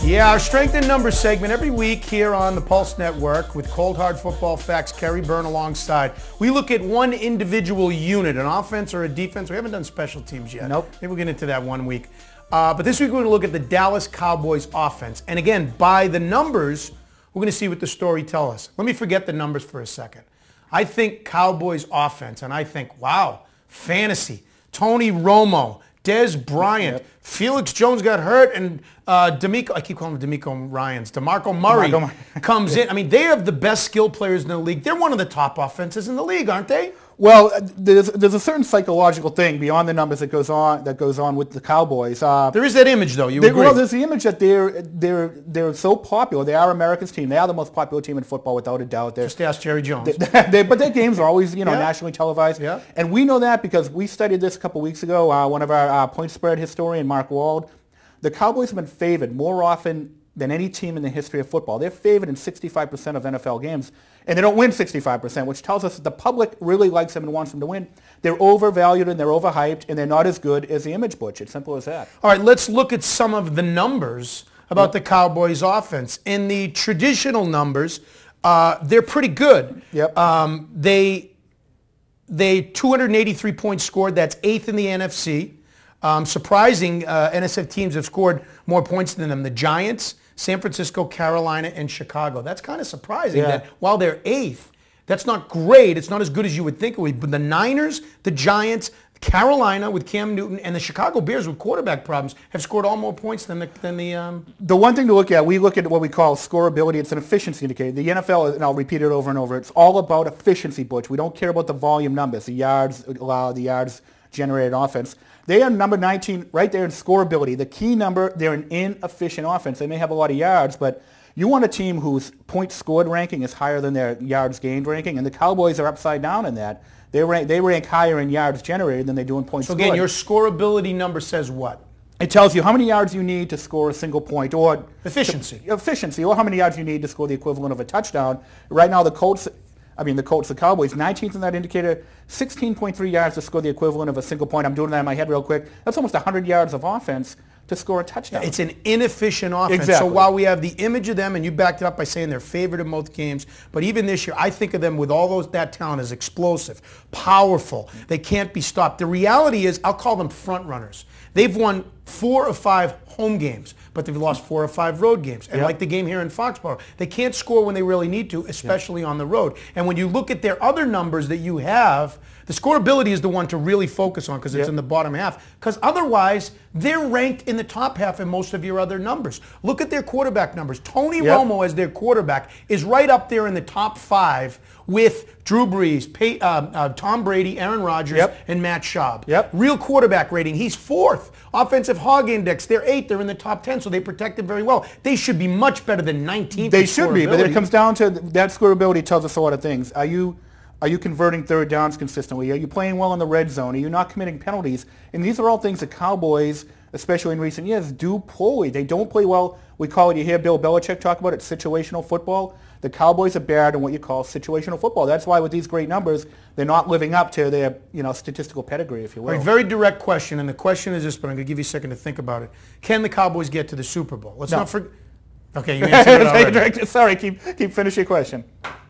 Yeah, our Strength in Numbers segment every week here on the Pulse Network with Cold Hard Football Facts, Kerry, Byrne alongside. We look at one individual unit, an offense or a defense. We haven't done special teams yet. Nope. Maybe we'll get into that one week. But this week we're going to look at the Dallas Cowboys offense. And again, by the numbers, we're going to see what the story tells us. Let me forget the numbers for a second. I think Cowboys offense, and I think, wow, fantasy. Tony Romo, Des Bryant, Felix Jones got hurt, and DeMeco, I keep calling him DeMeco Ryans, DeMarco Murray comes in. I mean, they have the best skilled players in the league. They're one of the top offenses in the league, aren't they? Well, there's a certain psychological thing beyond the numbers that goes on with the Cowboys. There is that image, though. You agree? Well, there's the image that they're so popular. They are America's team. They are the most popular team in football, without a doubt. Just ask Jerry Jones. But their games are always, nationally televised. Yeah. And we know that because we studied this a couple weeks ago. One of our point spread historian, Mark Wald, the Cowboys have been favored more often than any team in the history of football. They're favored in 65% of NFL games, and they don't win 65%, which tells us that the public really likes them and wants them to win. They're overvalued and they're overhyped, and they're not as good as the image, Butch. It's simple as that. All right, let's look at some of the numbers about the Cowboys offense. In the traditional numbers, they're pretty good. Yep. They 283 points scored. That's 8th in the NFC. Surprising, NSF teams have scored more points than them. The Giants, San Francisco, Carolina, and Chicago. That's kind of surprising that while they're 8th, that's not great. It's not as good as you would think it would be. But the Niners, the Giants, Carolina with Cam Newton, and the Chicago Bears with quarterback problems have scored all more points than the The one thing to look at, we look at what we call scoreability. It's an efficiency indicator. The NFL, and I'll repeat it over and over, it's all about efficiency, Butch. We don't care about the volume numbers, the yards generated offense. They are number 19 right there in scoreability. The key number, they're an inefficient offense. They may have a lot of yards, but you want a team whose points scored ranking is higher than their yards gained ranking, and the Cowboys are upside down in that. They rank higher in yards generated than they do in points scored. So again, your scoreability number says what? It tells you how many yards you need to score a single point, or efficiency, or how many yards you need to score the equivalent of a touchdown. Right now, the Cowboys, 19th in that indicator, 16.3 yards to score the equivalent of a single point. I'm doing that in my head real quick. That's almost 100 yards of offense to score a touchdown. It's an inefficient offense. Exactly. So while we have the image of them, and you backed it up by saying they're favored in most games, but even this year, I think of them with all that talent as explosive, powerful. They can't be stopped. The reality is, I'll call them front runners. They've won 4 of 5 home games, but they've lost 4 or 5 road games. And like the game here in Foxborough, they can't score when they really need to, especially on the road. And when you look at their other numbers that you have, the scoreability is the one to really focus on because it's in the bottom half. Because otherwise, they're ranked in the top half in most of your other numbers. Look at their quarterback numbers. Tony Romo as their quarterback is right up there in the top 5 with Drew Brees, Tom Brady, Aaron Rodgers, and Matt Schaub. Real quarterback rating, he's 4th. Offensive hog index, they're 8th. They're in the top 10, so they protect him very well. They should be much better than 19th. They should be, but it comes down to that scoreability tells us a lot of things. Are you converting third downs consistently? Are you playing well in the red zone? Are you not committing penalties? And these are all things the Cowboys, especially in recent years, do poorly. They don't play well. We call it, you hear Bill Belichick talk about it, situational football. The Cowboys are bad in what you call situational football. That's why with these great numbers, they're not living up to their statistical pedigree, if you will. Right, very direct question, and the question is this, but I'm going to give you a second to think about it. Can the Cowboys get to the Super Bowl? Let's not forget. Okay, you answered it already. Sorry, keep finishing your question.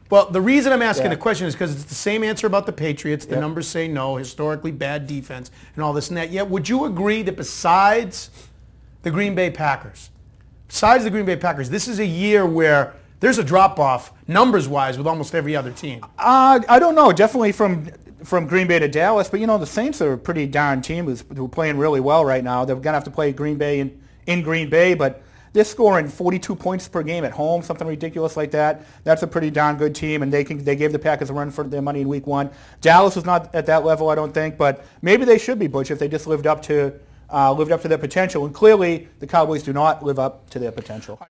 Well, the reason I'm asking the question is because it's the same answer about the Patriots. The numbers say no, historically bad defense, and all this and that. Yet, would you agree that besides the Green Bay Packers, this is a year where there's a drop-off, numbers-wise, with almost every other team? I don't know. Definitely from Green Bay to Dallas. But, the Saints are a pretty darn team who's playing really well right now. They're going to have to play Green Bay in Green Bay, but they're scoring 42 points per game at home, something ridiculous like that. That's a pretty darn good team, and they gave the Packers a run for their money in Week 1. Dallas is not at that level, I don't think, but maybe they should be, Butch, if they just lived up to their potential. And clearly, the Cowboys do not live up to their potential.